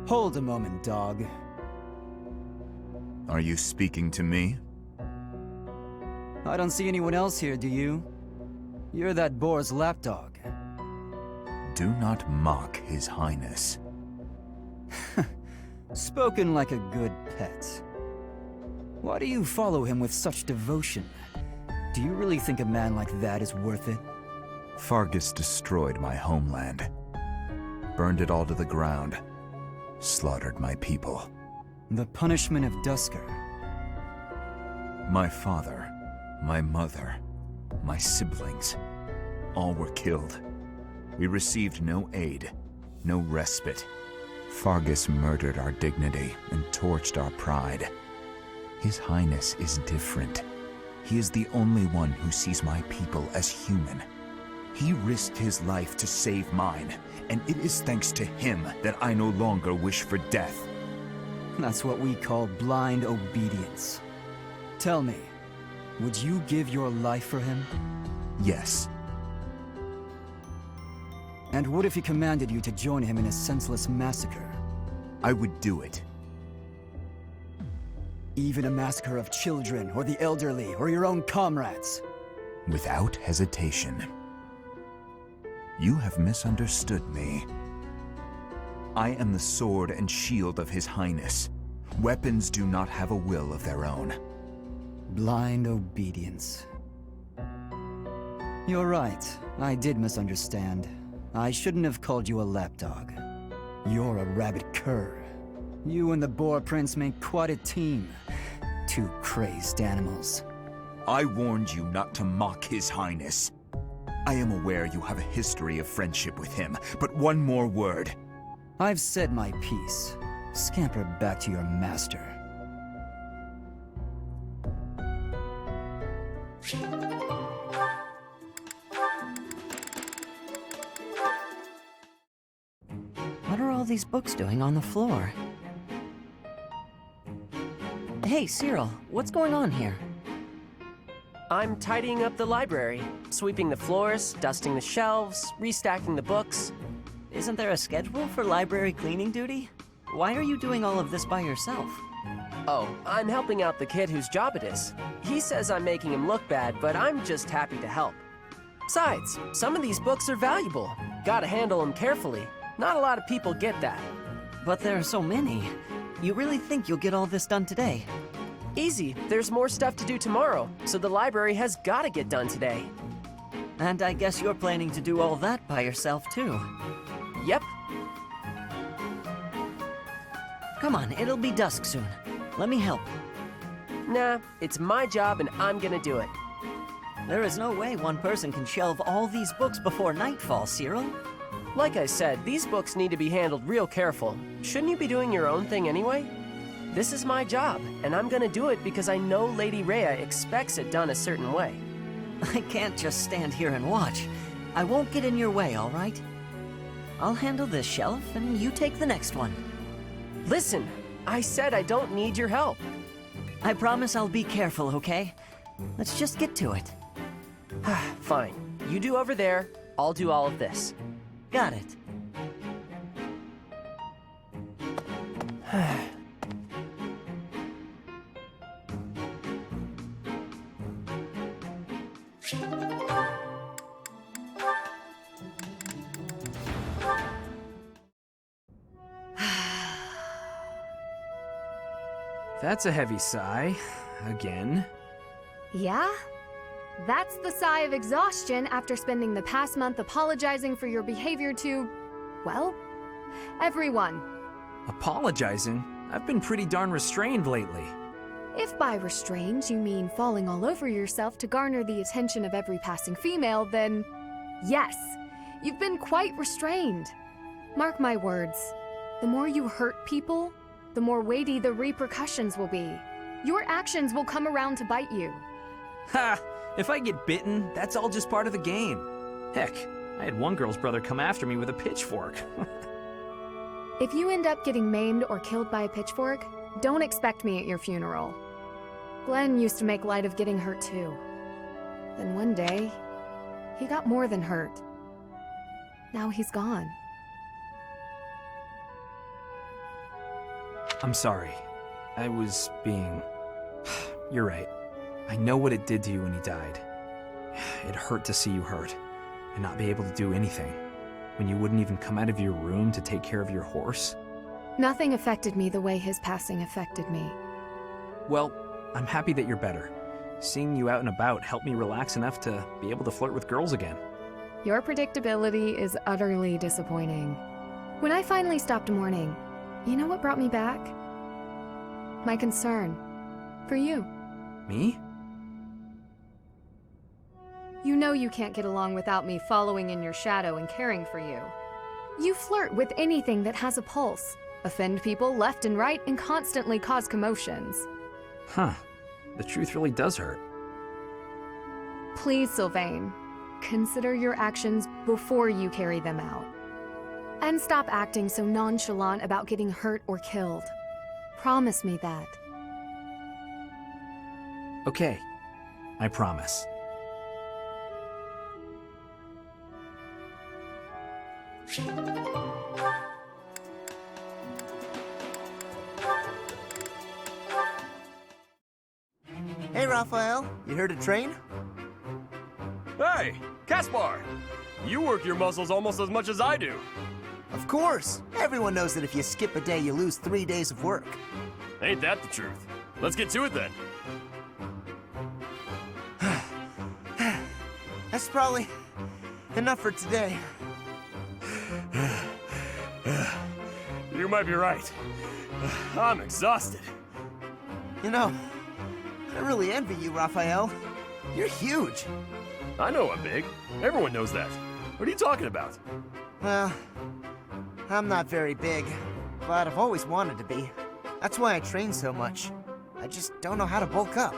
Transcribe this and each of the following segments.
Hold a moment, dog. Are you speaking to me? I don't see anyone else here, do you? You're that boar's lapdog. Do not mock His Highness. Spoken like a good pet. Why do you follow him with such devotion? Do you really think a man like that is worth it? Fargus destroyed my homeland. Burned it all to the ground. Slaughtered my people. The punishment of Dusker. My father, my mother, my siblings, all were killed. We received no aid, no respite. Fargus murdered our dignity and torched our pride. His Highness is different. He is the only one who sees my people as human. He risked his life to save mine, and it is thanks to him that I no longer wish for death. That's what we call blind obedience. Tell me, would you give your life for him? Yes. And what if he commanded you to join him in a senseless massacre? I would do it. Even a massacre of children, or the elderly, or your own comrades? Without hesitation. You have misunderstood me. I am the sword and shield of His Highness. Weapons do not have a will of their own. Blind obedience. You're right, I did misunderstand. I shouldn't have called you a lapdog. You're a rabid cur. You and the Boar Prince make quite a team. Two crazed animals. I warned you not to mock His Highness. I am aware you have a history of friendship with him, but one more word. I've said my piece. Scamper back to your master. What are all these books doing on the floor? Hey, Cyril, what's going on here? I'm tidying up the library, sweeping the floors, dusting the shelves, restacking the books. Isn't there a schedule for library cleaning duty? Why are you doing all of this by yourself? Oh, I'm helping out the kid whose job it is. He says I'm making him look bad, but I'm just happy to help. Besides, some of these books are valuable. Gotta handle them carefully. Not a lot of people get that. But there are so many. You really think you'll get all this done today? Easy, there's more stuff to do tomorrow, so the library has gotta get done today. And I guess you're planning to do all that by yourself, too. Yep. Come on, it'll be dusk soon. Let me help. Nah, it's my job and I'm gonna do it. There is no way one person can shelve all these books before nightfall, Cyril. Like I said, these books need to be handled real careful. Shouldn't you be doing your own thing anyway? This is my job, and I'm gonna do it because I know Lady Rhea expects it done a certain way. I can't just stand here and watch. I won't get in your way, all right? I'll handle this shelf, and you take the next one. Listen, I said I don't need your help. I promise I'll be careful, okay? Let's just get to it. Fine. You do over there, I'll do all of this. Got it. That's a heavy sigh. Again. Yeah? That's the sigh of exhaustion after spending the past month apologizing for your behavior to, well, everyone. Apologizing? I've been pretty darn restrained lately. If by restrained you mean falling all over yourself to garner the attention of every passing female, then yes, you've been quite restrained. Mark my words, the more you hurt people, the more weighty the repercussions will be. Your actions will come around to bite you. Ha! If I get bitten, that's all just part of the game. Heck, I had one girl's brother come after me with a pitchfork. If you end up getting maimed or killed by a pitchfork, don't expect me at your funeral. Glenn used to make light of getting hurt too. Then one day, he got more than hurt. now he's gone. I'm sorry. I was being... You're right. I know what it did to you when he died. It hurt to see you hurt, and not be able to do anything. When you wouldn't even come out of your room to take care of your horse. Nothing affected me the way his passing affected me. Well, I'm happy that you're better. Seeing you out and about helped me relax enough to be able to flirt with girls again. Your predictability is utterly disappointing. When I finally stopped mourning, you know what brought me back? My concern. For you. Me? You know you can't get along without me following in your shadow and caring for you. You flirt with anything that has a pulse, offend people left and right, and constantly cause commotions. Huh. The truth really does hurt. Please, Sylvain, consider your actions before you carry them out. And stop acting so nonchalant about getting hurt or killed. Promise me that. Okay. I promise. Hey, Raphael, you heard a train? Hey, Caspar! You work your muscles almost as much as I do. Of course. Everyone knows that if you skip a day, you lose 3 days of work. Ain't that the truth? Let's get to it then. That's probably enough for today. You might be right. I'm exhausted. You know, I really envy you, Raphael. You're huge. I know I'm big. Everyone knows that. What are you talking about? Well, I'm not very big, but I've always wanted to be. That's why I train so much. I just don't know how to bulk up.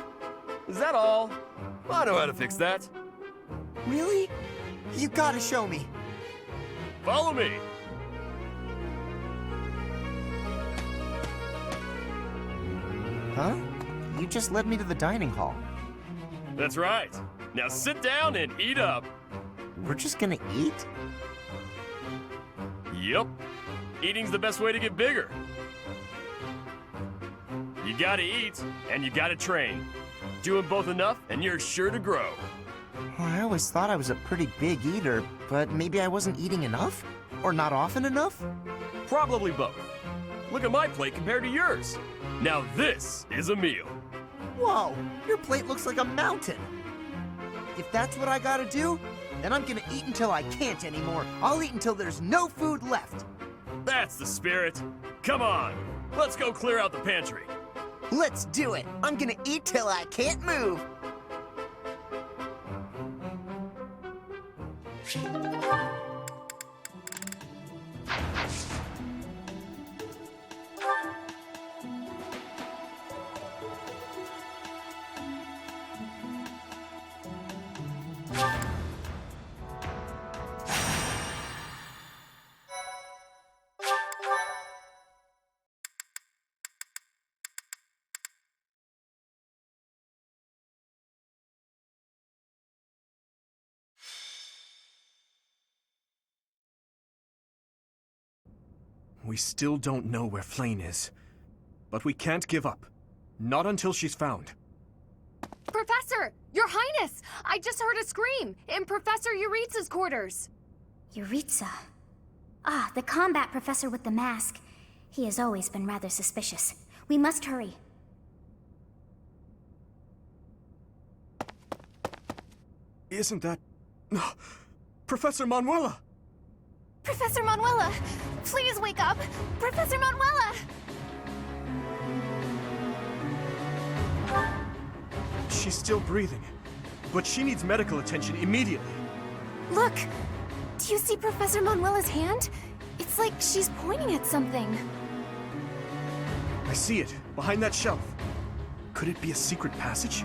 Is that all? I know how to fix that. Really? You gotta show me. Follow me. Huh? You just led me to the dining hall. That's right. Now sit down and eat up. We're just gonna eat? Yep. Eating's the best way to get bigger. You gotta eat, and you gotta train. Do 'em both enough, and you're sure to grow. Well, I always thought I was a pretty big eater, but maybe I wasn't eating enough? Or not often enough? Probably both. Look at my plate compared to yours. Now this is a meal. Whoa, your plate looks like a mountain. If that's what I gotta do, then I'm gonna eat until I can't anymore. I'll eat until there's no food left. That's the spirit. Come on, let's go clear out the pantry. Let's do it. I'm gonna eat till I can't move. We still don't know where Flane is. But we can't give up. Not until she's found. Professor! Your Highness! I just heard a scream in Professor Yuritsa's quarters. Yuritsa. Ah, the combat professor with the mask. He has always been rather suspicious. We must hurry. Isn't that... Professor Manuela! Professor Manuela! Please wake up! Professor Manuela! She's still breathing, but she needs medical attention immediately. Look! Do you see Professor Manuela's hand? It's like she's pointing at something. I see it, behind that shelf. Could it be a secret passage?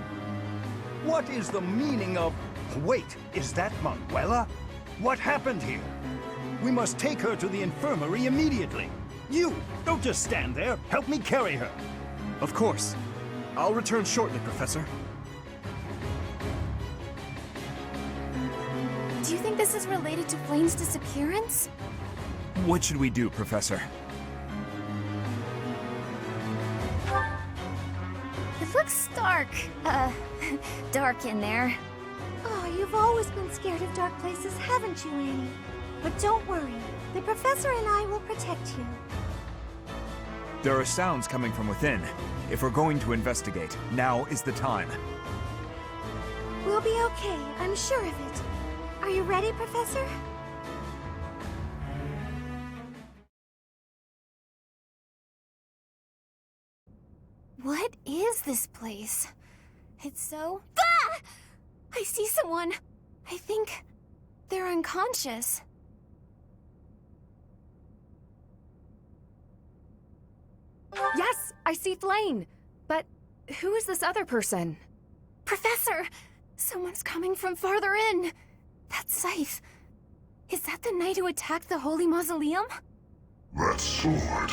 What is the meaning of... Wait, is that Manuela? What happened here? We must take her to the infirmary immediately. You, don't just stand there. Help me carry her. Of course. I'll return shortly, Professor. Do Do you think this is related to Flame's disappearance? What should we do, Professor? It looks dark. Dark in there. Oh, you've always been scared of dark places, haven't you, Annie? But don't worry. The professor and I will protect you. There are sounds coming from within. If we're going to investigate, now is the time. We'll be okay, I'm sure of it. Are you ready, Professor? What is this place? It's so... Ah! I see someone. I think they're unconscious. Yes, I see Flame. But who is this other person? Professor! Someone's coming from farther in. That's Scythe. Is that the knight who attacked the Holy Mausoleum? That sword.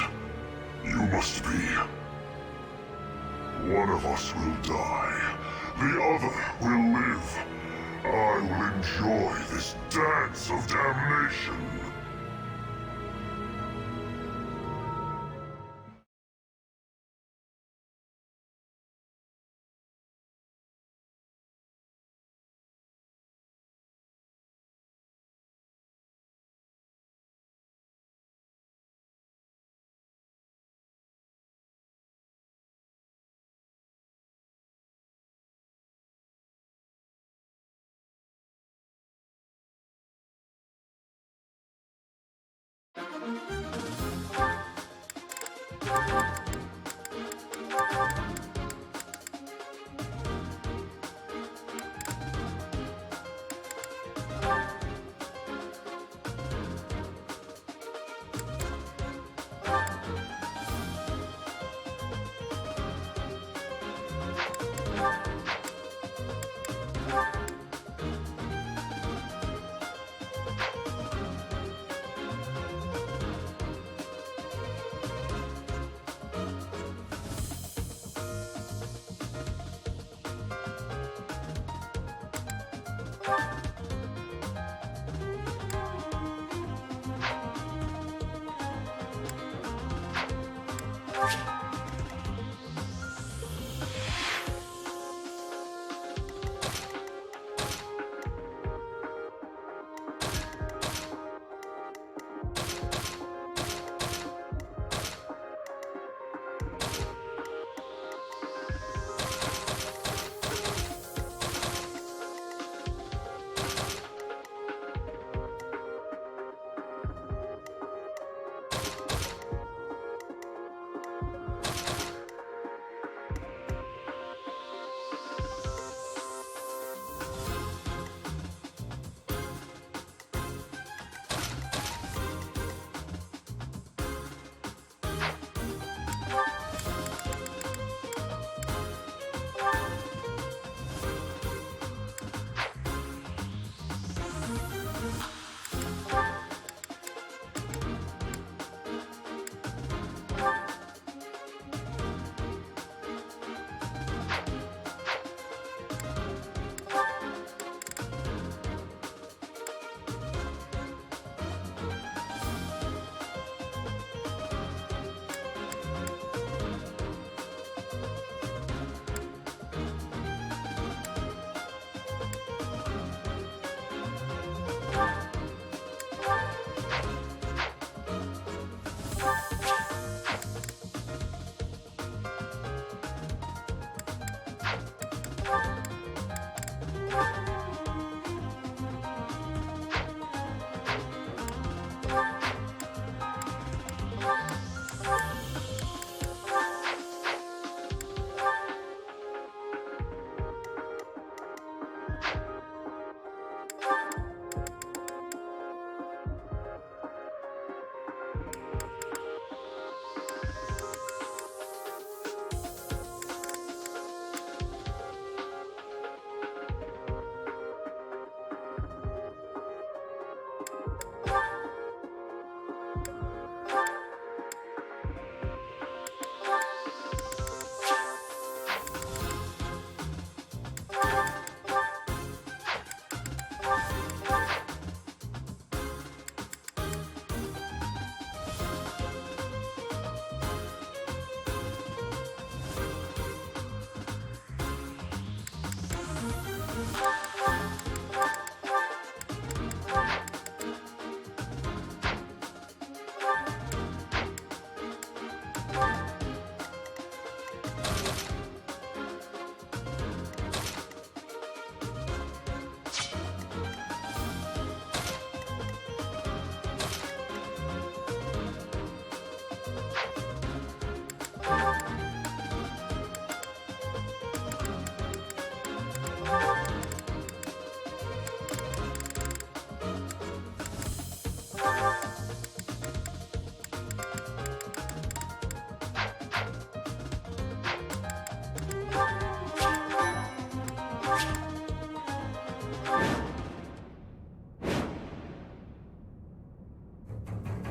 You must be. One of us will die. The other will live. I will enjoy this dance of damnation.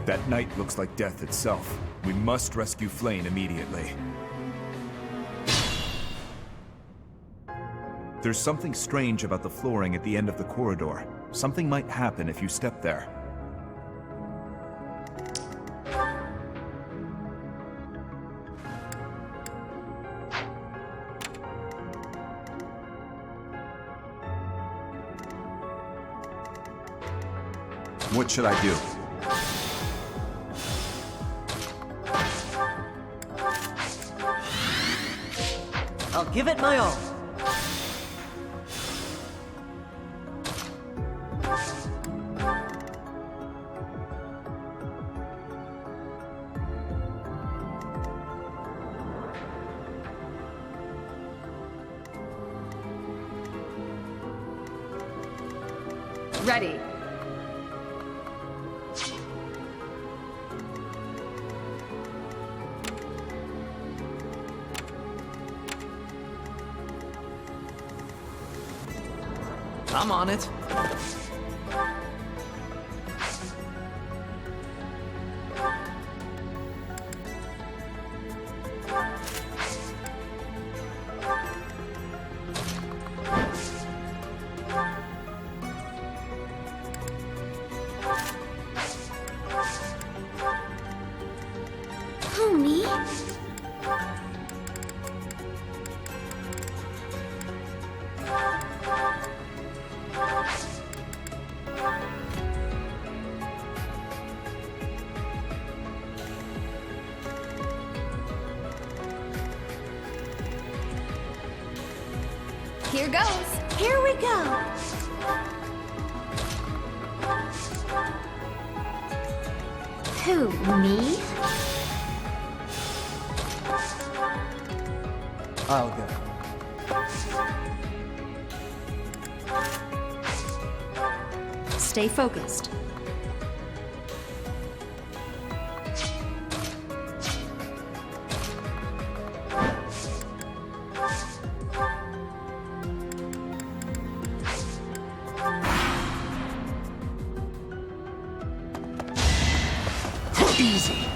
That night looks like death itself. We must rescue Flame immediately. There's something strange about the flooring at the end of the corridor. Something might happen if you step there. What should I do? I'll give it my all. Ready. I'm on it. Who, me? Here goes. Here we go. Who, me? I'll go. Stay focused. Easy.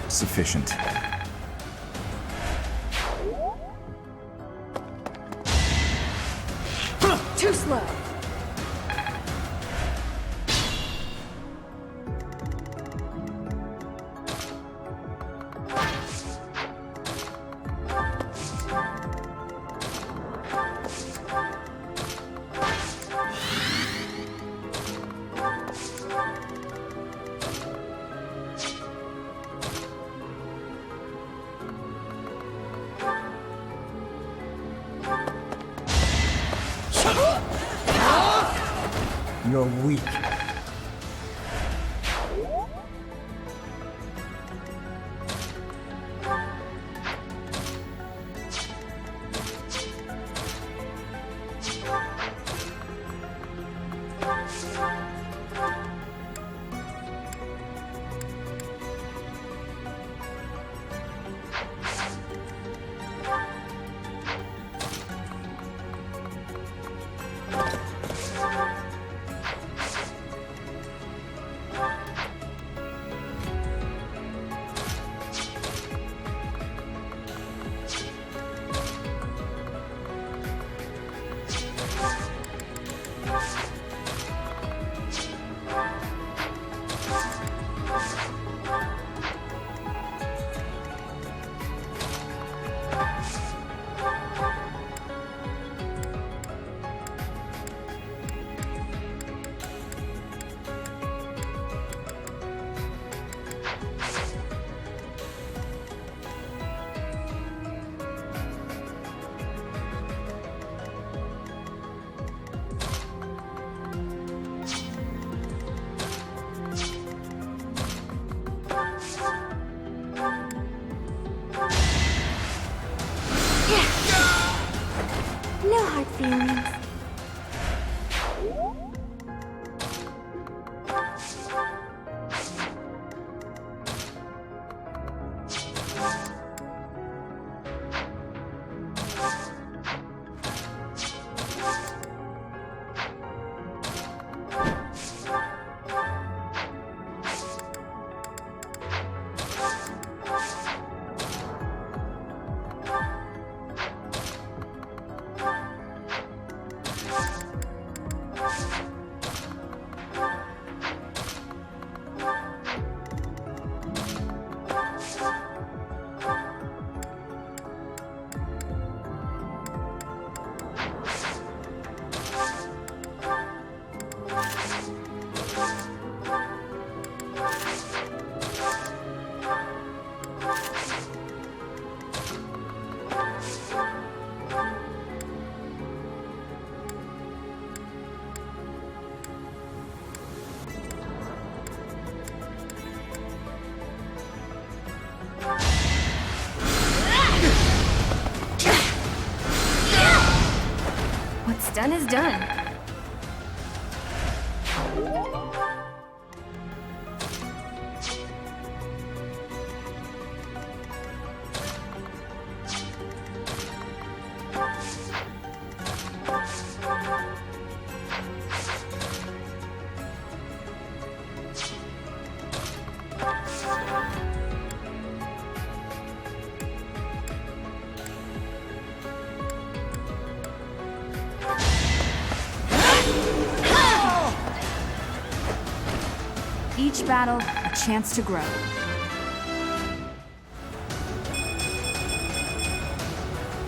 Sufficient. Too slow. You're weak. What's done is done. Each battle, a chance to grow.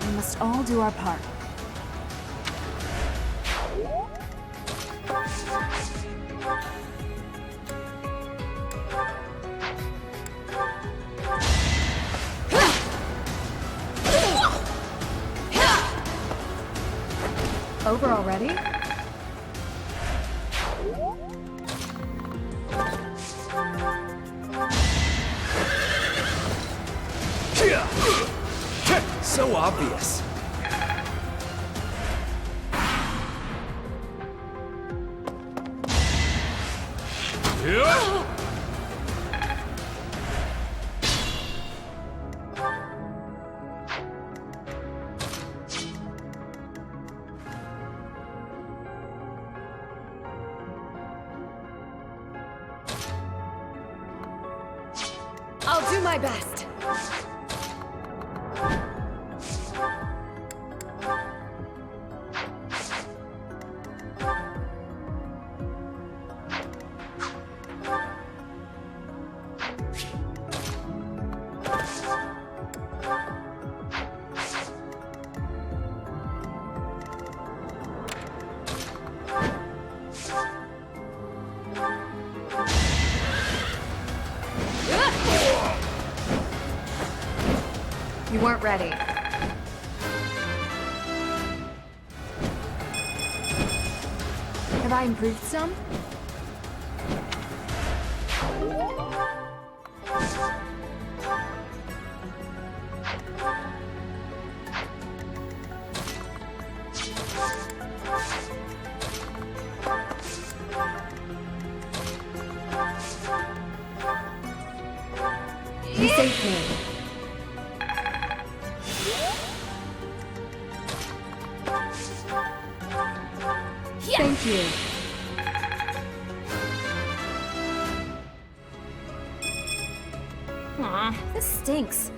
We must all do our part. Over already? So obvious. I'll do my best. You weren't ready. Have I improved some? You saved me. Thank you. Aw, this stinks.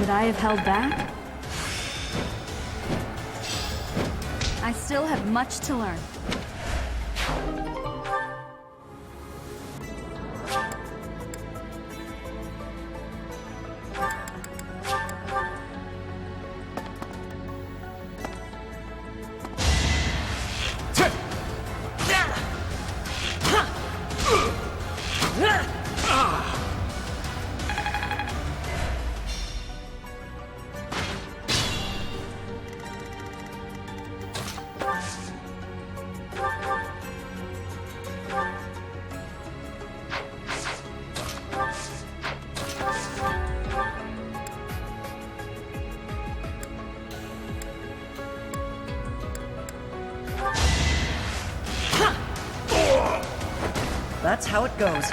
Should I have held back? I still have much to learn. That's how it goes.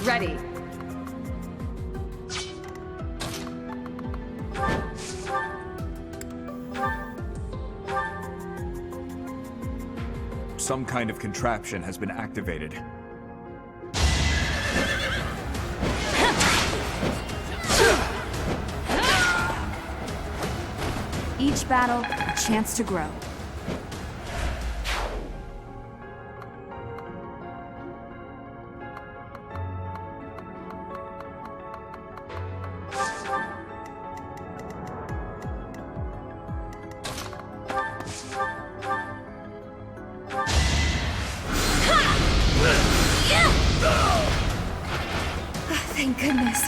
Ready. Some kind of contraption has been activated. Each battle, a chance to grow. Thank goodness.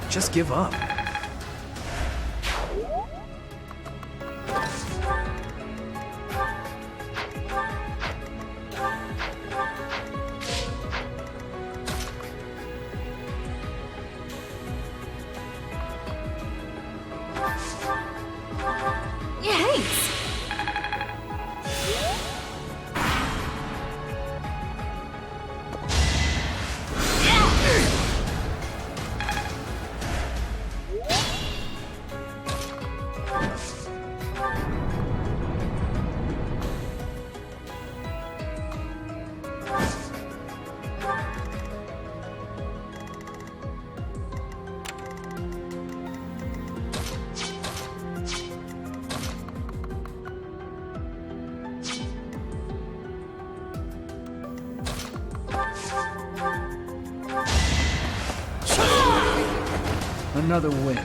Just give up. Yikes! Another win.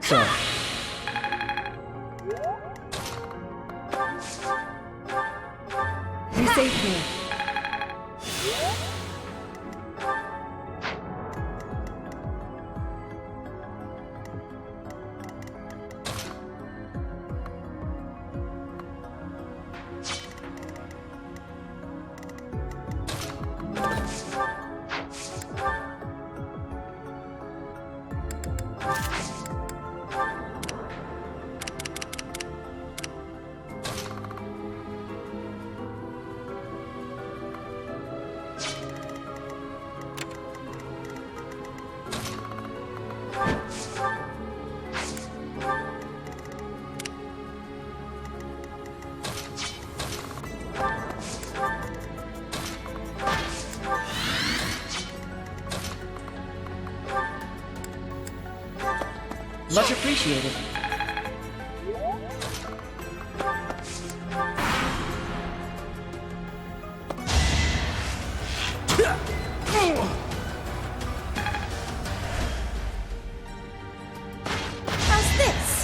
So, safe here. Much appreciated. How's this?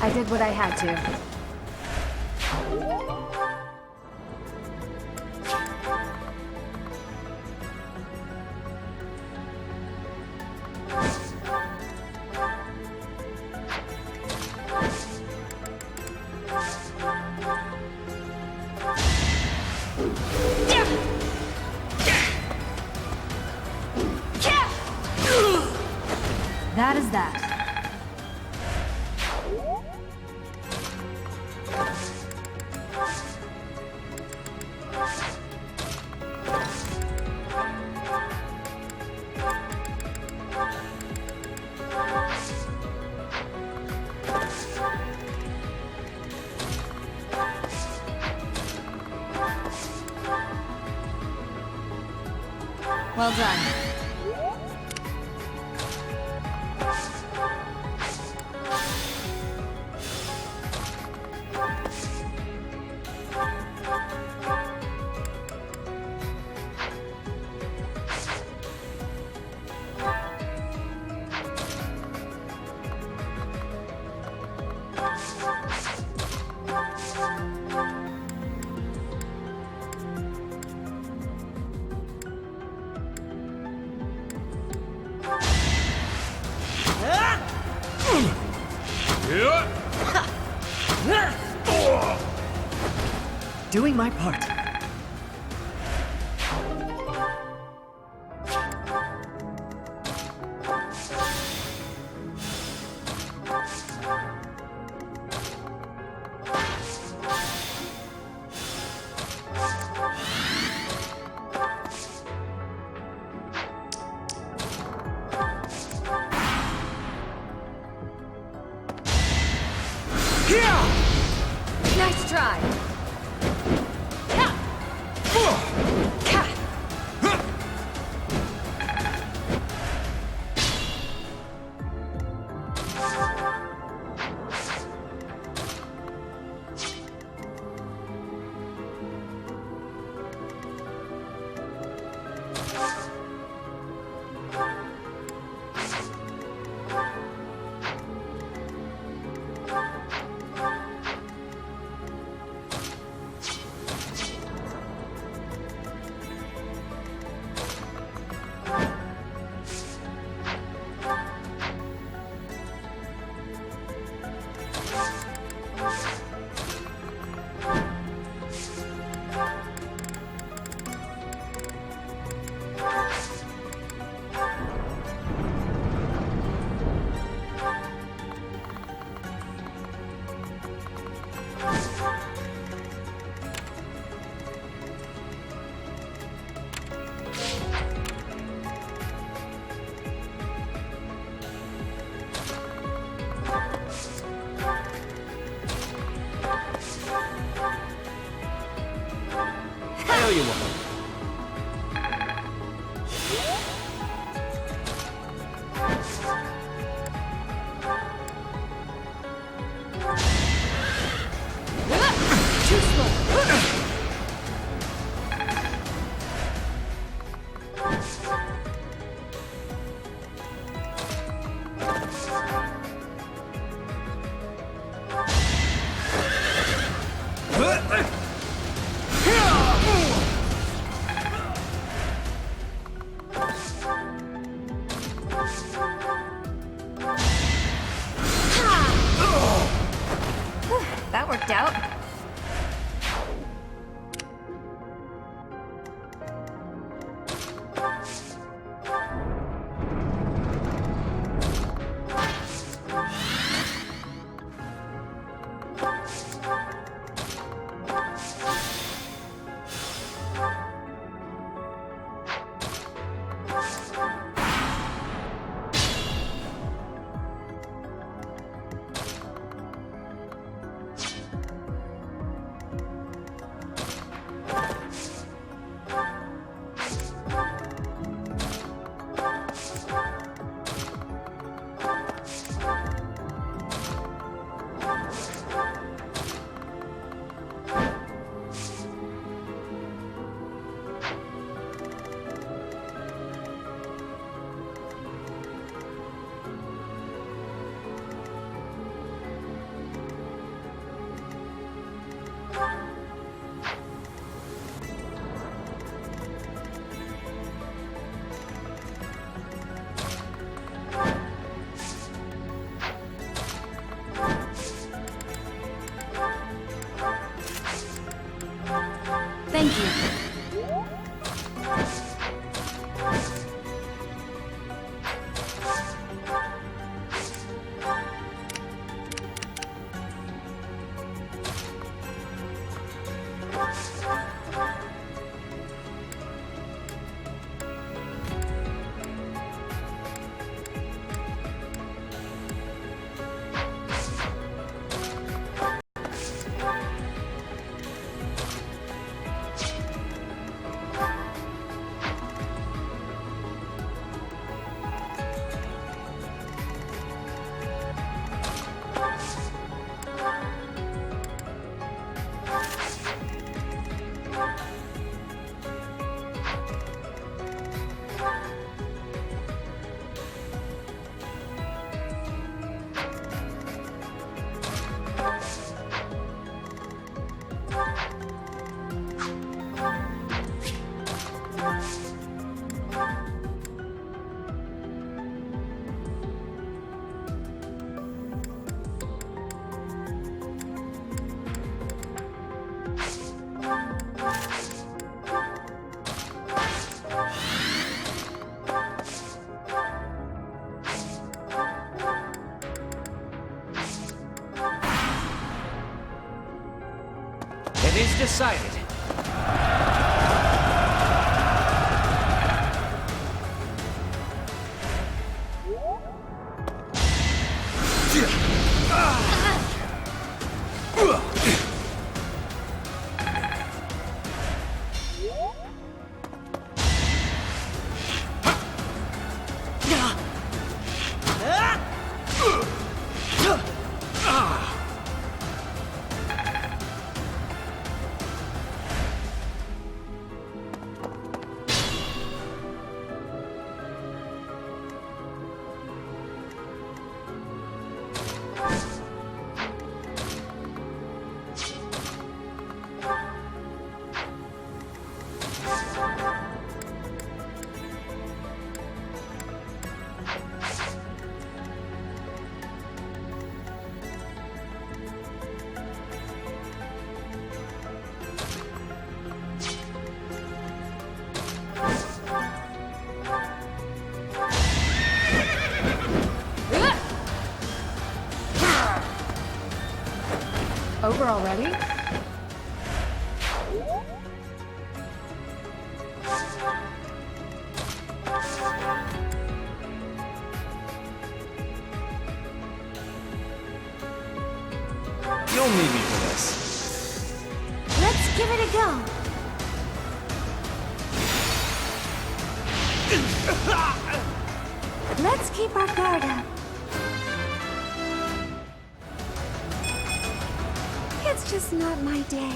I did what I had to. That is that. Well done. Doing my part. Nice try. I owe you one. Too slow. That worked out. Thank you. It is decided. Over already? You'll need me for this. Let's give it a go. Let's keep our guard up. It's just not my day.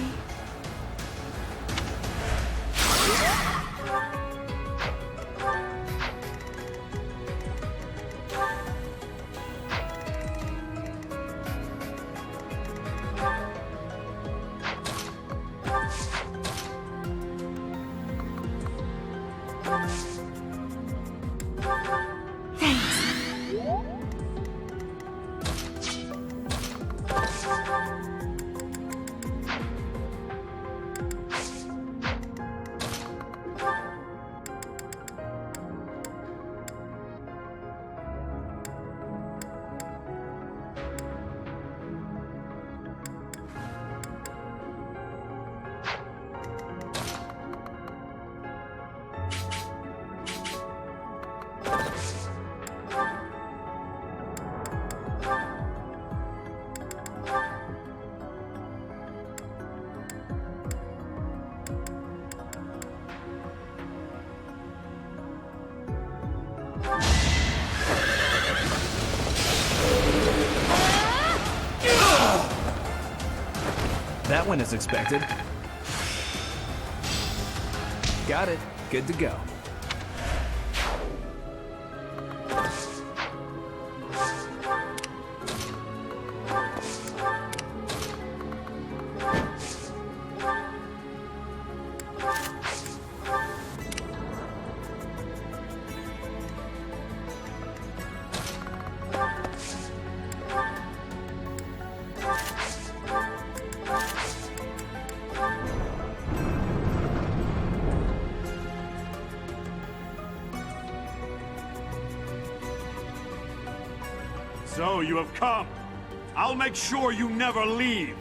That went as expected. Got it. Good to go. So you have come. I'll make sure you never leave.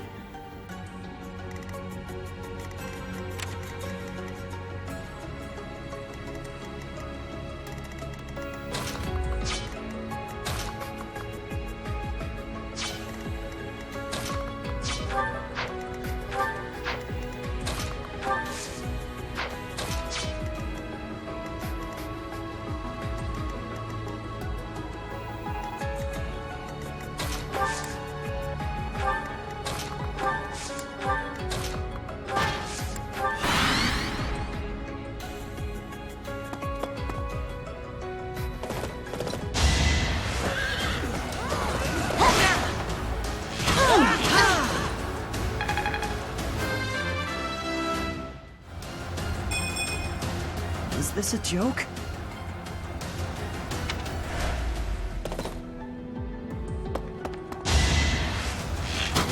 Is this a joke?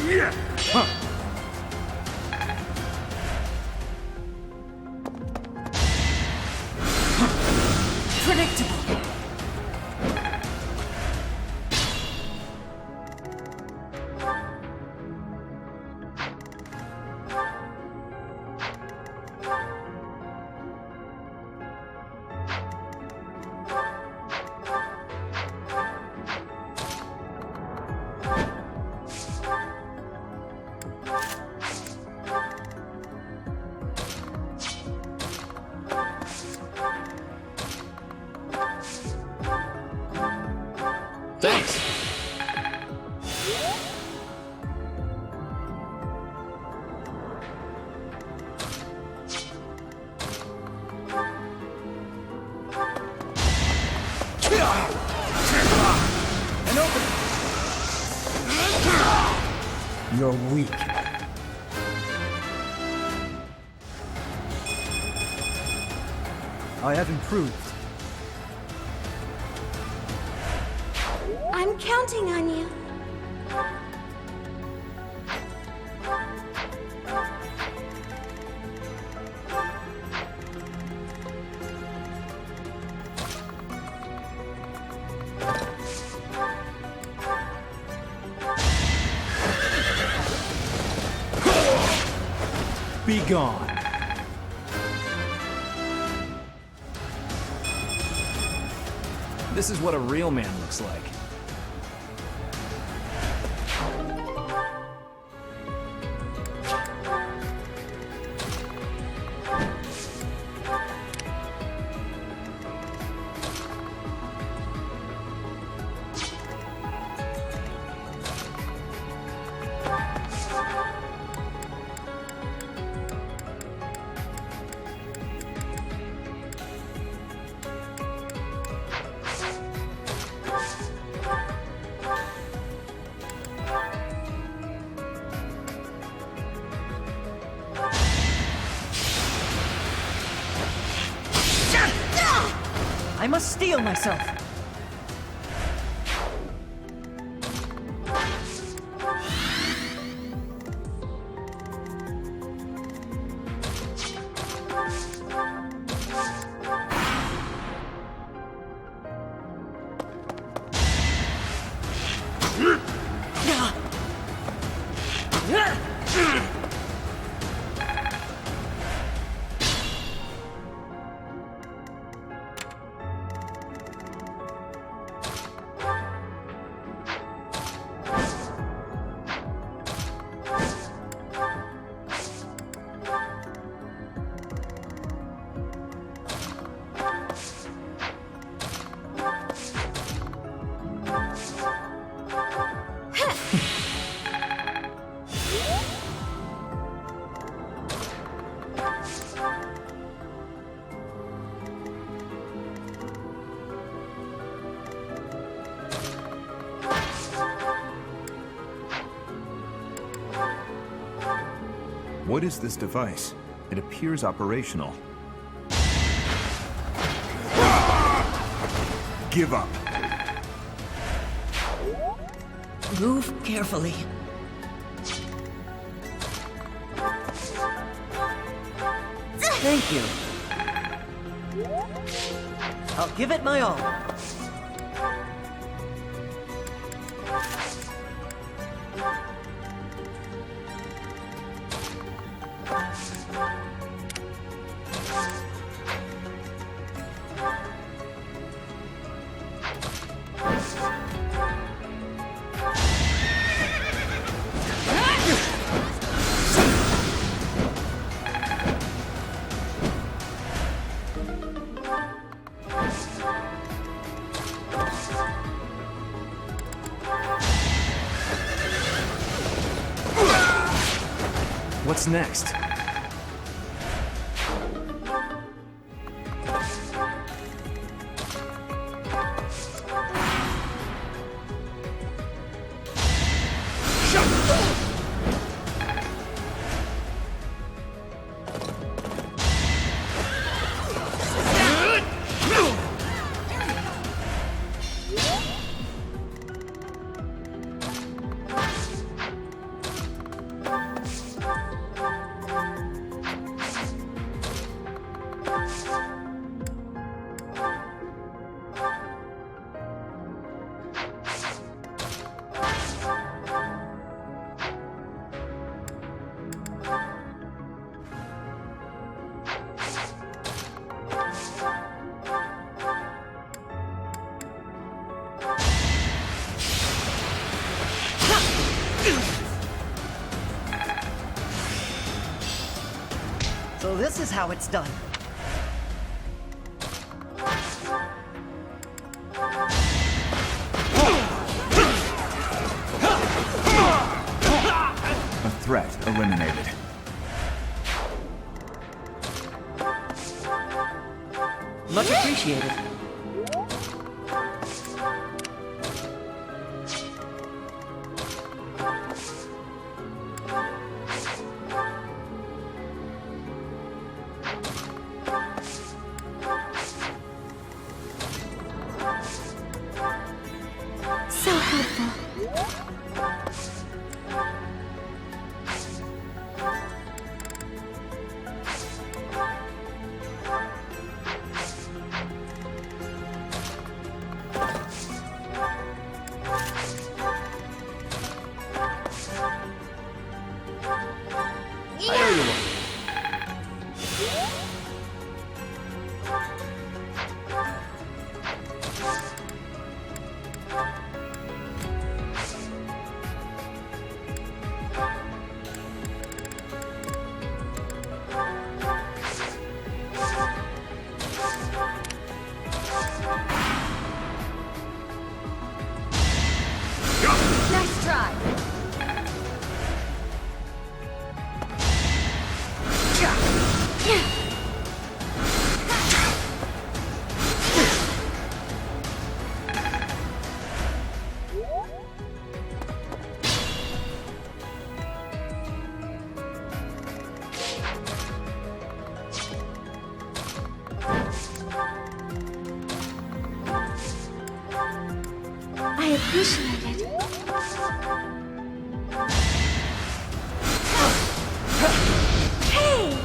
Yeah. Huh. Predictable. Thanks. An opening. You're weak. I have improved. I'm counting on you. Be gone. This is what a real man looks like. I must steel myself. What is this device? It appears operational. Give up. Move carefully. Thank you. I'll give it my all. What's next? So this is how it's done. A threat eliminated. Much appreciated. So helpful. Nice try! I appreciate it. Hey!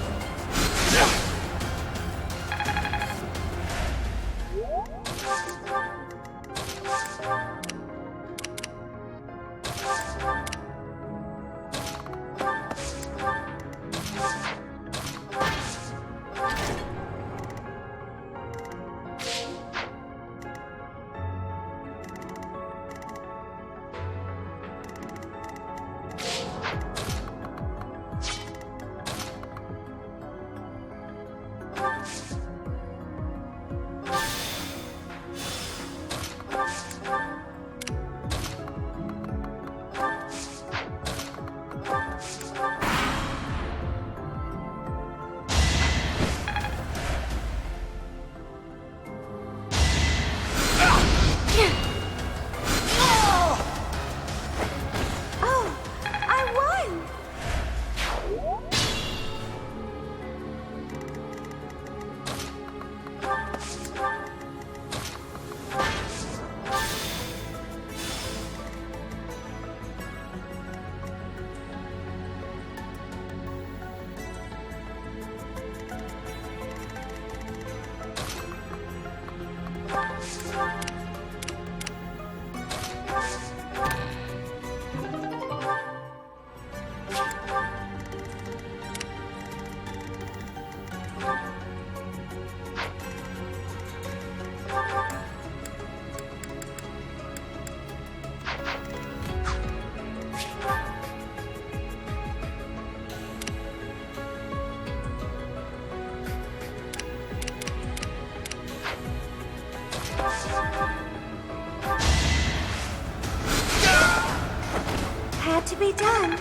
Had to be done.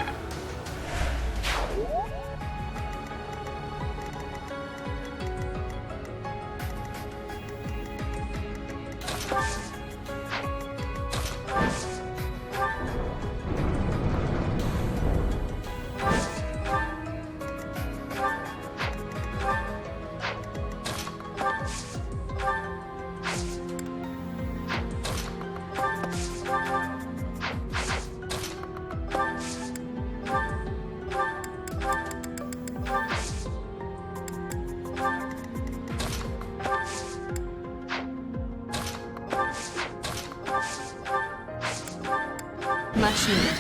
Much needed.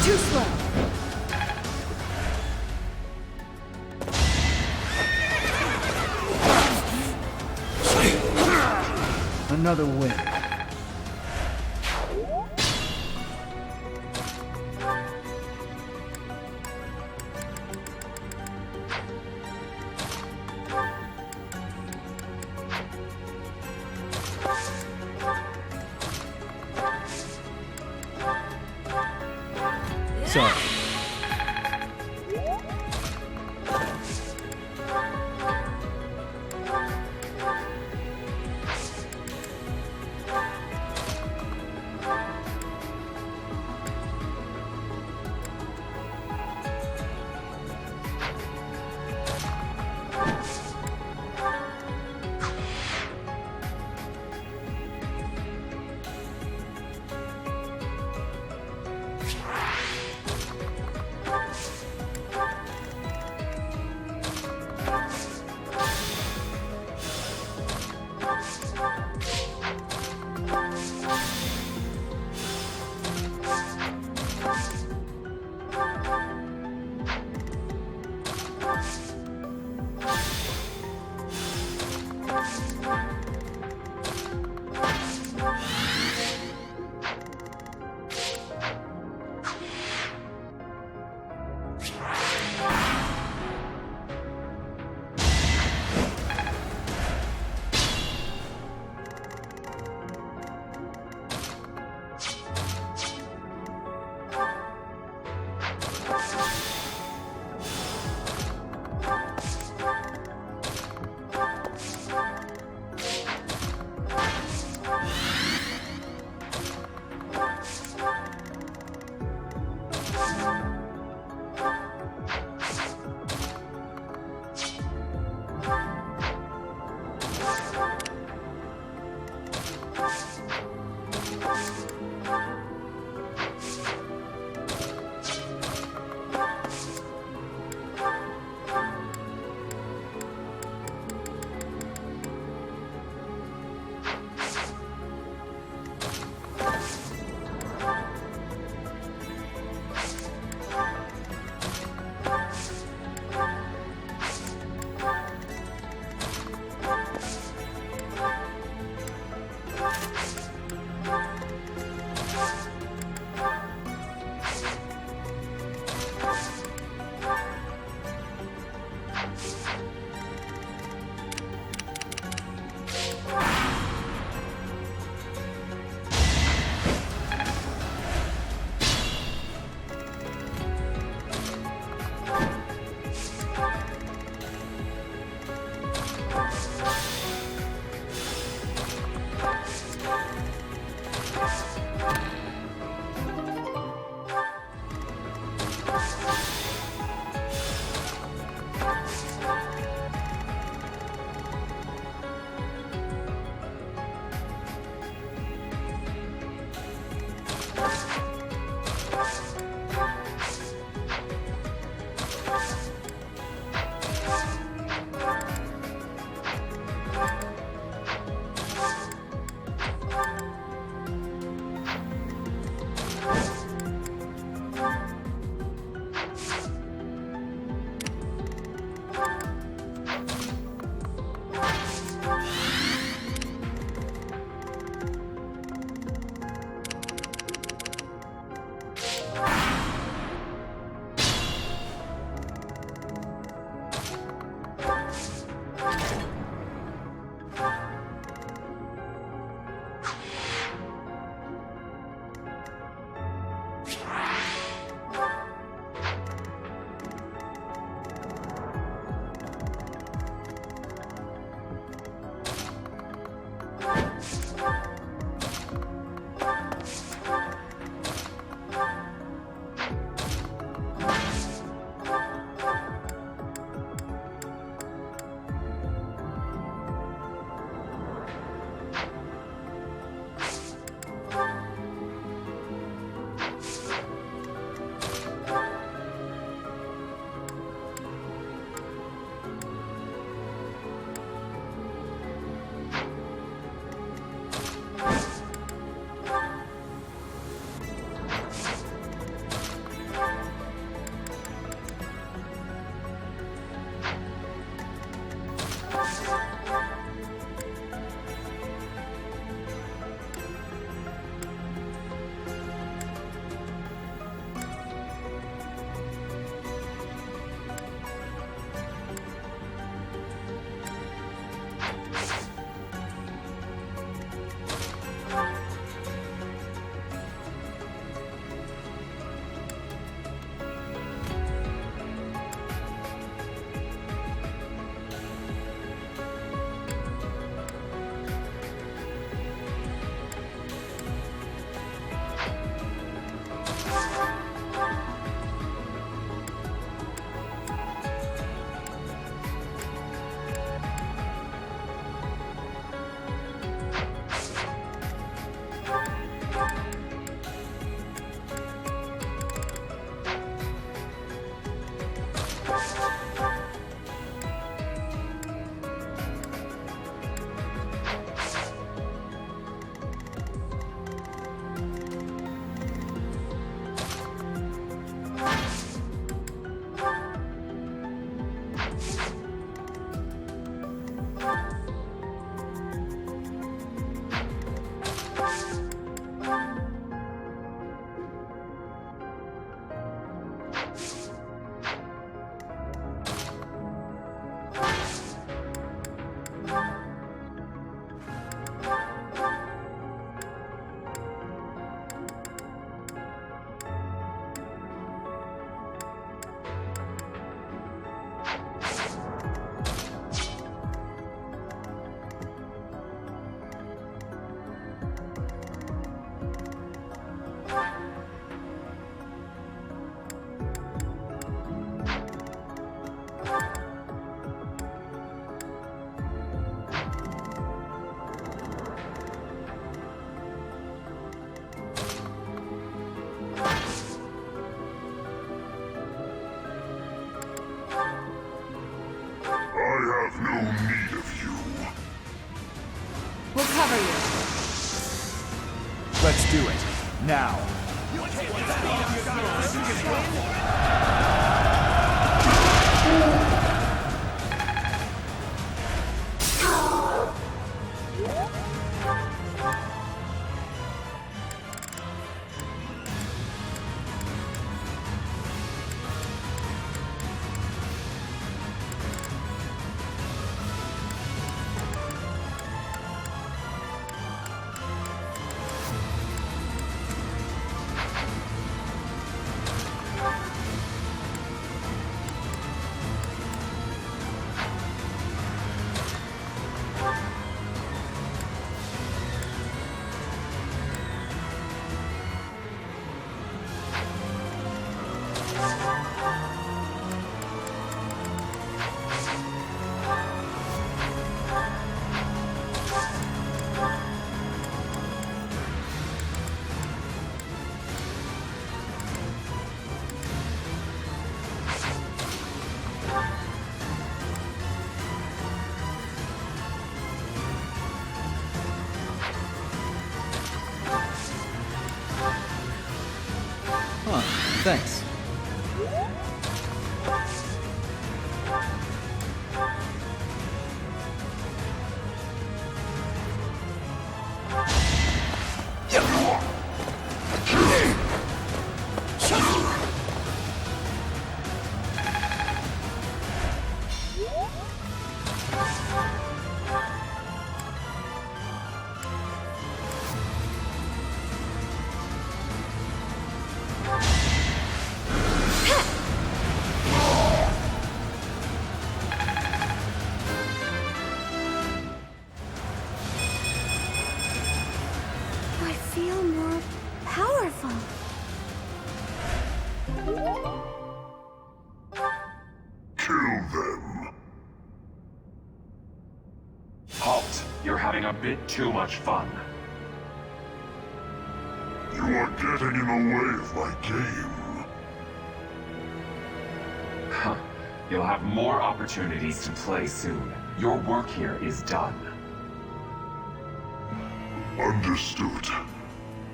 Too slow. Another win. Sorry. Let's do it. Now. Thanks. Kill them. Halt! You're having a bit too much fun. You are getting in the way of my game. Huh. You'll have more opportunities to play soon. Your work here is done. Understood.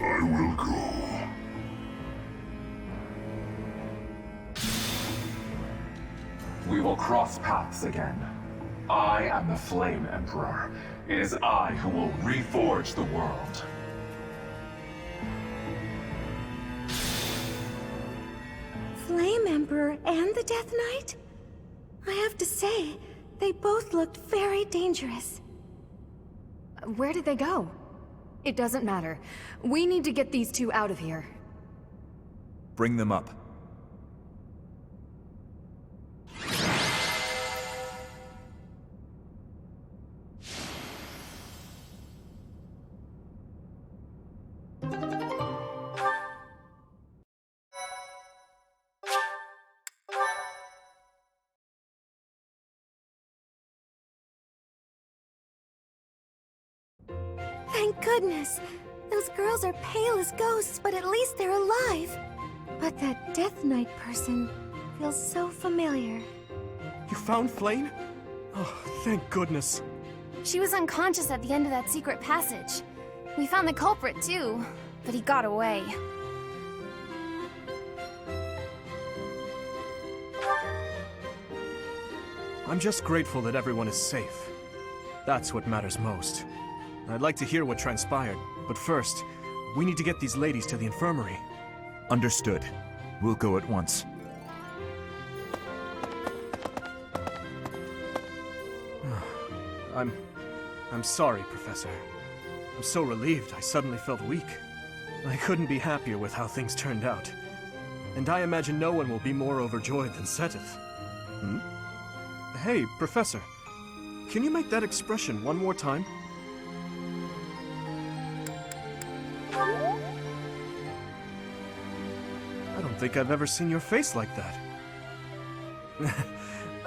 I will go. We will cross paths again. I am the Flame Emperor. It is I who will reforge the world. Flame Emperor and the Death Knight? I have to say, they both looked very dangerous. Where did they go? It doesn't matter. We need to get these two out of here. Bring them up. Thank goodness! Those girls are pale as ghosts, but at least they're alive. But that Death Knight person feels so familiar. You found Flame? Oh, thank goodness. She was unconscious at the end of that secret passage. We found the culprit too, but he got away. I'm just grateful that everyone is safe. That's what matters most. I'd like to hear what transpired, but first, we need to get these ladies to the infirmary. Understood. We'll go at once. I'm sorry, Professor. I'm so relieved I suddenly felt weak. I couldn't be happier with how things turned out. And I imagine no one will be more overjoyed than Seteth. Hmm? Hey, Professor. Can you make that expression one more time? I don't think I've ever seen your face like that.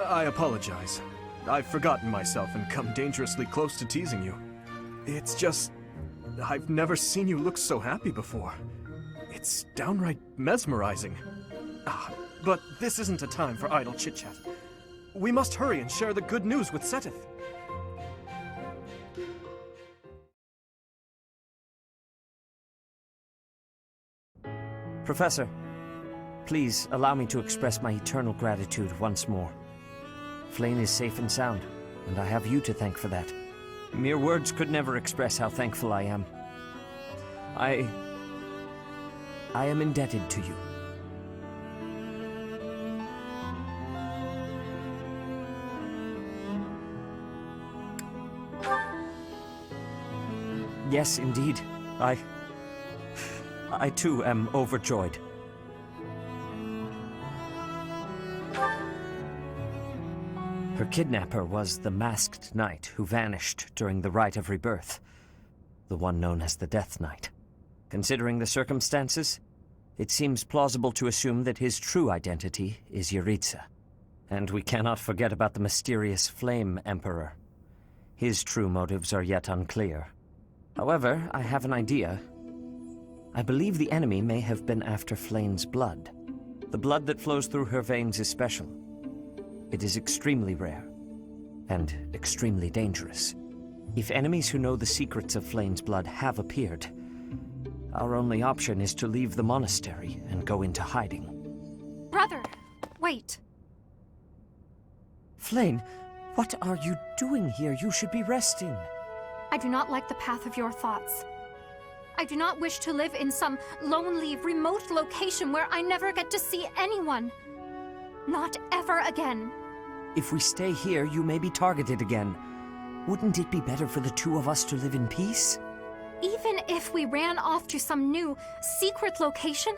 I apologize. I've forgotten myself and come dangerously close to teasing you. It's just... I've never seen you look so happy before. It's downright mesmerizing. But this isn't a time for idle chit-chat. We must hurry and share the good news with Seteth. Professor, please allow me to express my eternal gratitude once more. Flame is safe and sound, and I have you to thank for that. Mere words could never express how thankful I am. I am indebted to you. Yes, indeed. I too am overjoyed. Her kidnapper was the masked knight who vanished during the Rite of Rebirth, the one known as the Death Knight. Considering the circumstances, it seems plausible to assume that his true identity is Yaritza. And we cannot forget about the mysterious Flame Emperor. His true motives are yet unclear. However, I have an idea. I believe the enemy may have been after Flame's blood. The blood that flows through her veins is special. It is extremely rare, and extremely dangerous. If enemies who know the secrets of Flame's blood have appeared, our only option is to leave the monastery and go into hiding. Brother, wait. Flame, what are you doing here? You should be resting. I do not like the path of your thoughts. I do not wish to live in some lonely, remote location where I never get to see anyone. Not ever again. If we stay here, you may be targeted again. Wouldn't it be better for the two of us to live in peace? Even if we ran off to some new, secret location,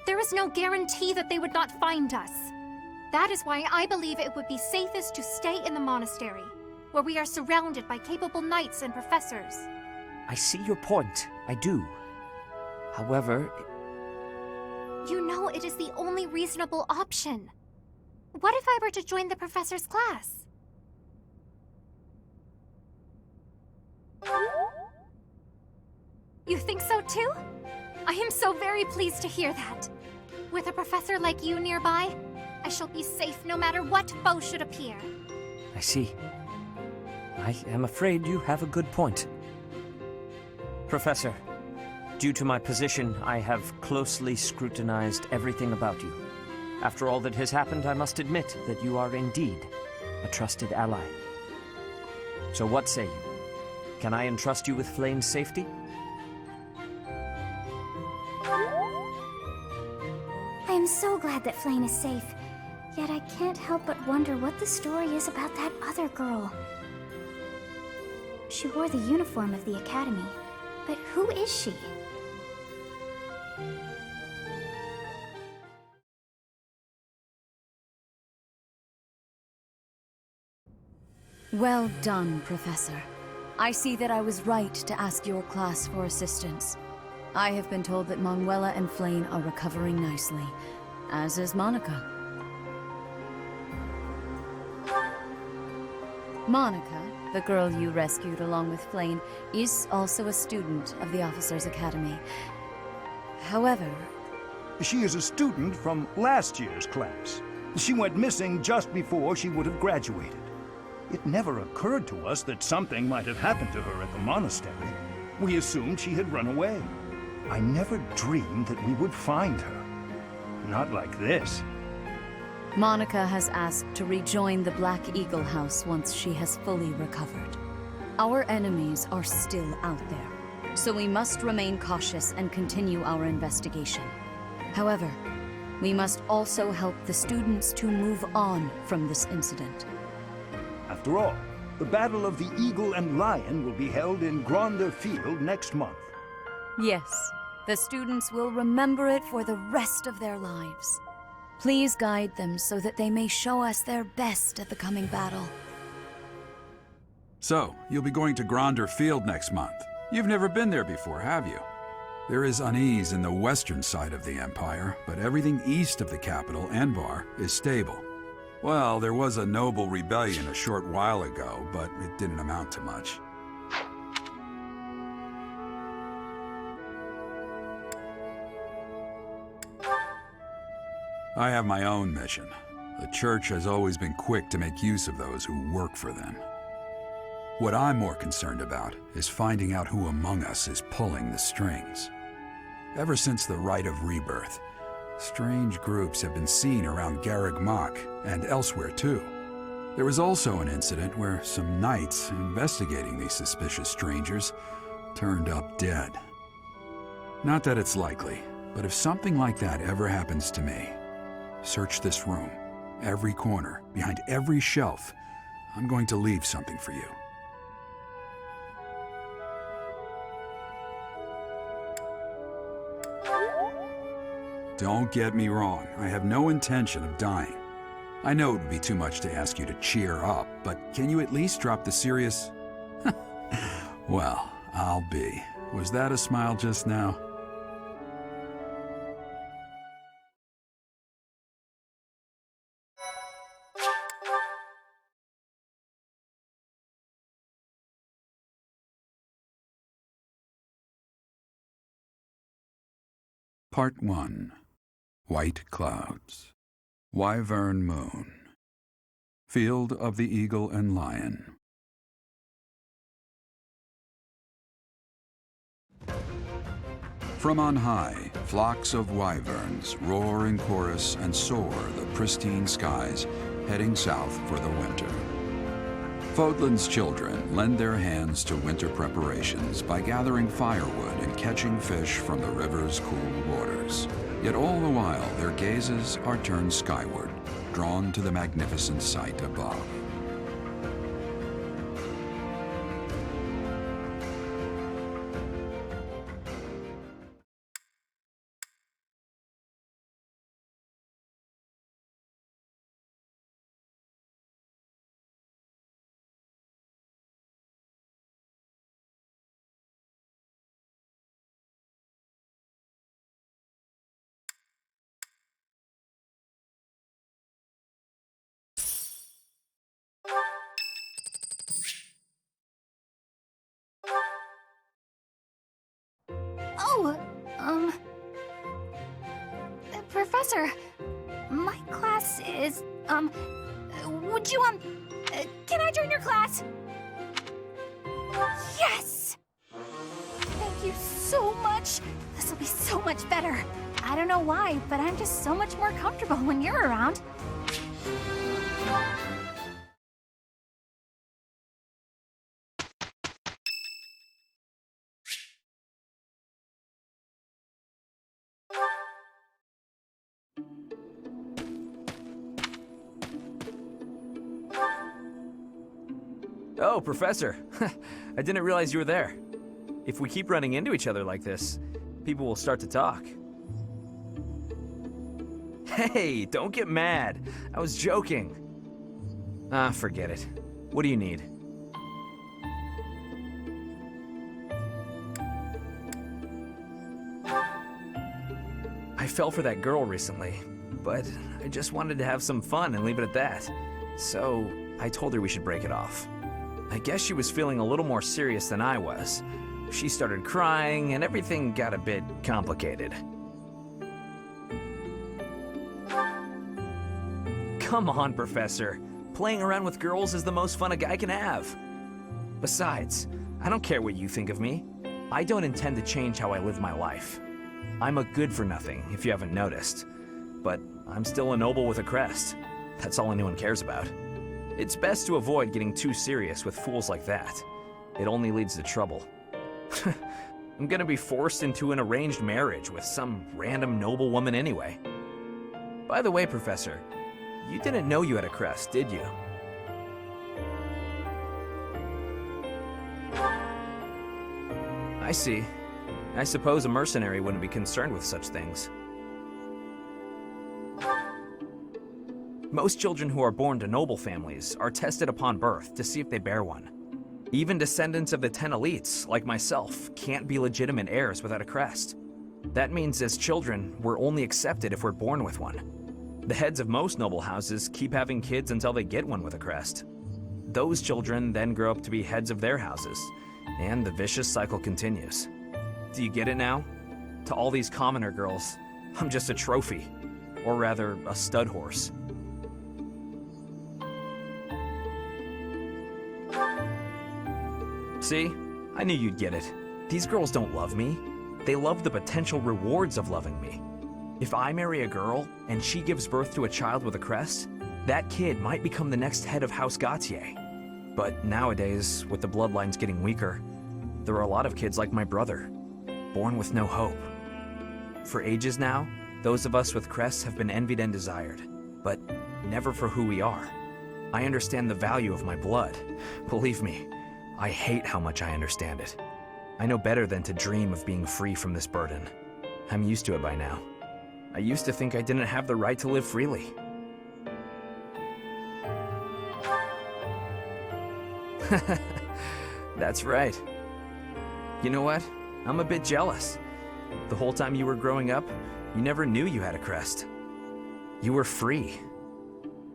there is no guarantee that they would not find us. That is why I believe it would be safest to stay in the monastery, where we are surrounded by capable knights and professors. I see your point. I do. However, You know it is the only reasonable option. What if I were to join the professor's class? You think so too? I am so very pleased to hear that. With a professor like you nearby, I shall be safe no matter what foe should appear. I see. I am afraid you have a good point. Professor, due to my position, I have closely scrutinized everything about you. After all that has happened, I must admit that you are indeed a trusted ally. So what say you? Can I entrust you with Flayn's safety? I am so glad that Flayn is safe. Yet I can't help but wonder what the story is about that other girl. She wore the uniform of the Academy, but who is she? Well done, Professor. I see that I was right to ask your class for assistance. I have been told that Manuela and Flayn are recovering nicely, as is Monica. Monica, the girl you rescued along with Flayn, is also a student of the Officers' Academy. However... She is a student from last year's class. She went missing just before she would have graduated. It never occurred to us that something might have happened to her at the monastery. We assumed she had run away. I never dreamed that we would find her. Not like this. Monica has asked to rejoin the Black Eagle House once she has fully recovered. Our enemies are still out there, so we must remain cautious and continue our investigation. However, we must also help the students to move on from this incident. After all, the Battle of the Eagle and Lion will be held in Gronder Field next month. Yes, the students will remember it for the rest of their lives. Please guide them so that they may show us their best at the coming battle. So, you'll be going to Gronder Field next month. You've never been there before, have you? There is unease in the western side of the Empire, but everything east of the capital, Envar, is stable. Well, there was a noble rebellion a short while ago, but it didn't amount to much. I have my own mission. The Church has always been quick to make use of those who work for them. What I'm more concerned about is finding out who among us is pulling the strings. Ever since the Rite of Rebirth, strange groups have been seen around Garreg Mach and elsewhere too. There was also an incident where some knights investigating these suspicious strangers turned up dead. Not that it's likely, but if something like that ever happens to me, search this room, every corner, behind every shelf. I'm going to leave something for you. Don't get me wrong, I have no intention of dying. I know it would be too much to ask you to cheer up, but can you at least drop the serious... Well, I'll be. Was that a smile just now? Part 1. White Clouds. Wyvern Moon. Field of the Eagle and Lion. From on high, flocks of wyverns roar in chorus and soar the pristine skies, heading south for the winter. Fodlan's children lend their hands to winter preparations by gathering firewood and catching fish from the river's cool waters. Yet all the while their gazes are turned skyward, drawn to the magnificent sight above. Professor, my class is, would you, can I join your class? Yes! Thank you so much. This will be so much better. I don't know why, but I'm just so much more comfortable when you're around. Oh, Professor. I didn't realize you were there. If we keep running into each other like this, people will start to talk. Hey, don't get mad. I was joking. Ah, forget it. What do you need? I fell for that girl recently, but I just wanted to have some fun and leave it at that. So, I told her we should break it off. I guess she was feeling a little more serious than I was. She started crying, and everything got a bit complicated. Come on, Professor. Playing around with girls is the most fun a guy can have. Besides, I don't care what you think of me. I don't intend to change how I live my life. I'm a good-for-nothing, if you haven't noticed. But I'm still a noble with a crest. That's all anyone cares about. It's best to avoid getting too serious with fools like that. It only leads to trouble. I'm gonna be forced into an arranged marriage with some random noble woman anyway. By the way, Professor, you didn't know you had a crest, did you? I see. I suppose a mercenary wouldn't be concerned with such things. Most children who are born to noble families are tested upon birth to see if they bear one. Even descendants of the 10 elites, like myself, can't be legitimate heirs without a crest. That means as children, we're only accepted if we're born with one. The heads of most noble houses keep having kids until they get one with a crest. Those children then grow up to be heads of their houses, and the vicious cycle continues. Do you get it now? To all these commoner girls, I'm just a trophy, or rather, a stud horse. See? I knew you'd get it. These girls don't love me. They love the potential rewards of loving me. If I marry a girl, and she gives birth to a child with a crest, that kid might become the next head of House Gautier. But nowadays, with the bloodlines getting weaker, there are a lot of kids like my brother, born with no hope. For ages now, those of us with crests have been envied and desired, but never for who we are. I understand the value of my blood. Believe me, I hate how much I understand it. I know better than to dream of being free from this burden. I'm used to it by now. I used to think I didn't have the right to live freely. That's right. You know what? I'm a bit jealous. The whole time you were growing up, you never knew you had a crest. You were free.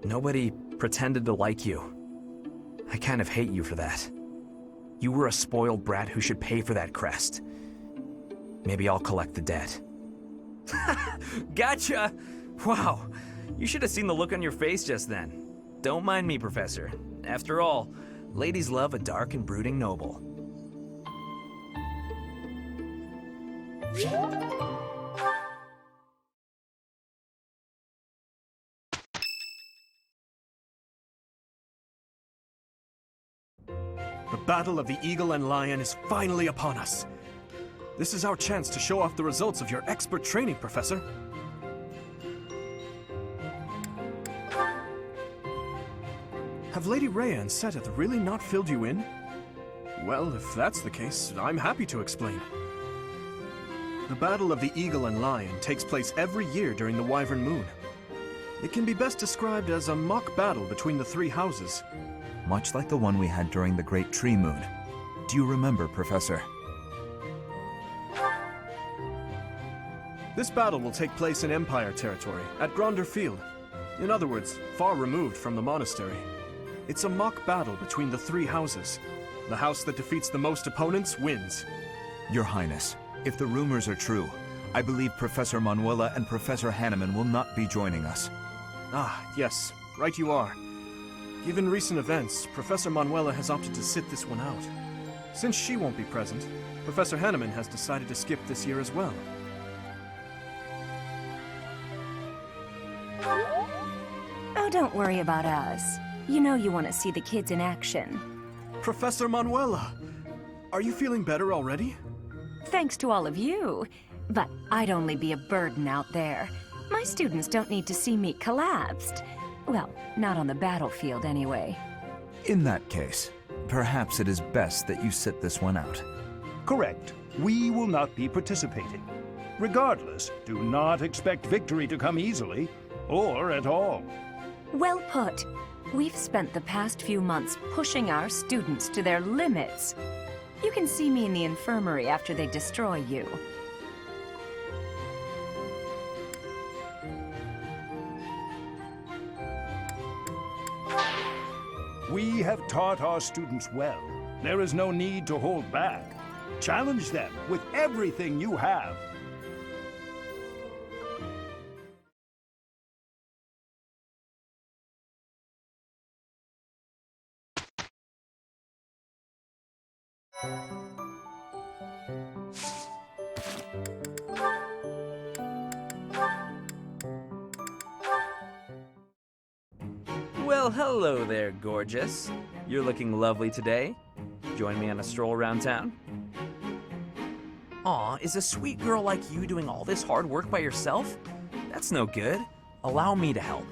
Nobody pretended to like you. I kind of hate you for that. You were a spoiled brat who should pay for that crest. Maybe I'll collect the debt. Gotcha! Wow, you should have seen the look on your face just then. Don't mind me, Professor. After all, ladies love a dark and brooding noble. The Battle of the Eagle and Lion is finally upon us. This is our chance to show off the results of your expert training, Professor. Have Lady Rhea and Seteth really not filled you in? Well, if that's the case, I'm happy to explain. The Battle of the Eagle and Lion takes place every year during the Wyvern Moon. It can be best described as a mock battle between the three houses. Much like the one we had during the Great Tree Moon. Do you remember, Professor? This battle will take place in Empire territory, at Gronder Field. In other words, far removed from the monastery. It's a mock battle between the three houses. The house that defeats the most opponents wins. Your Highness, if the rumors are true, I believe Professor Manuela and Professor Hanneman will not be joining us. Ah, yes, right you are. Given recent events, Professor Manuela has opted to sit this one out. Since she won't be present, Professor Hanneman has decided to skip this year as well. Oh, don't worry about us. You know you want to see the kids in action. Professor Manuela! Are you feeling better already? Thanks to all of you. But I'd only be a burden out there. My students don't need to see me collapsed. Well, not on the battlefield anyway. In that case, perhaps it is best that you sit this one out. Correct. We will not be participating. Regardless, do not expect victory to come easily, or at all. Well put. We've spent the past few months pushing our students to their limits. You can see me in the infirmary after they destroy you. We have taught our students well. There is no need to hold back. Challenge them with everything you have. Well, hello there, gorgeous. You're looking lovely today. Join me on a stroll around town? Aw, is a sweet girl like you doing all this hard work by yourself? That's no good. Allow me to help.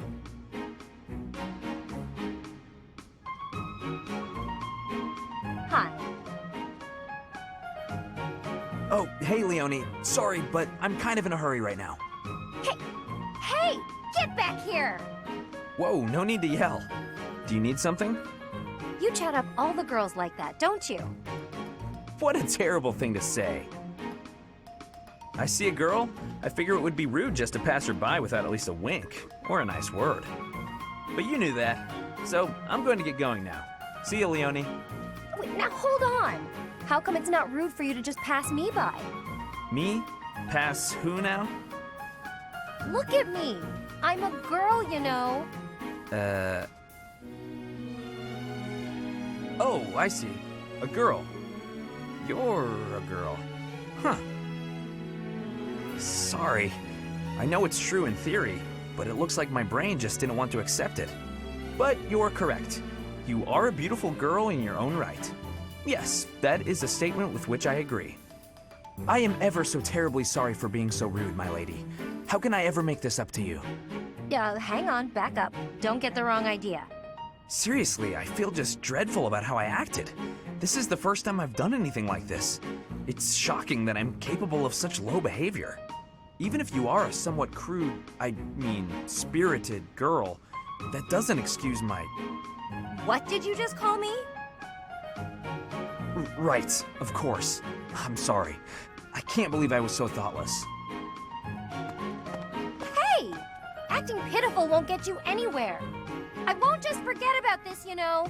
Hi. Oh, hey, Leonie. Sorry, but I'm kind of in a hurry right now. Hey! Get back here! Whoa, no need to yell. Do you need something? You chat up all the girls like that, don't you? What a terrible thing to say. I see a girl, I figure it would be rude just to pass her by without at least a wink, or a nice word. But you knew that, so I'm going to get going now. See you, Leonie. Wait, now hold on! How come it's not rude for you to just pass me by? Me? Pass who now? Look at me! I'm a girl, you know. Oh, I see. A girl. You're a girl. Huh. Sorry. I know it's true in theory, but it looks like my brain just didn't want to accept it. But you're correct. You are a beautiful girl in your own right. Yes, that is a statement with which I agree. I am ever so terribly sorry for being so rude, my lady. How can I ever make this up to you? Hang on, back up. Don't get the wrong idea. Seriously, I feel just dreadful about how I acted. This is the first time I've done anything like this. It's shocking that I'm capable of such low behavior. Even if you are a somewhat crude, spirited girl, that doesn't excuse my... What did you just call me? Right, of course. I'm sorry. I can't believe I was so thoughtless. Hey! Acting pitiful won't get you anywhere. I won't just forget about this, you know.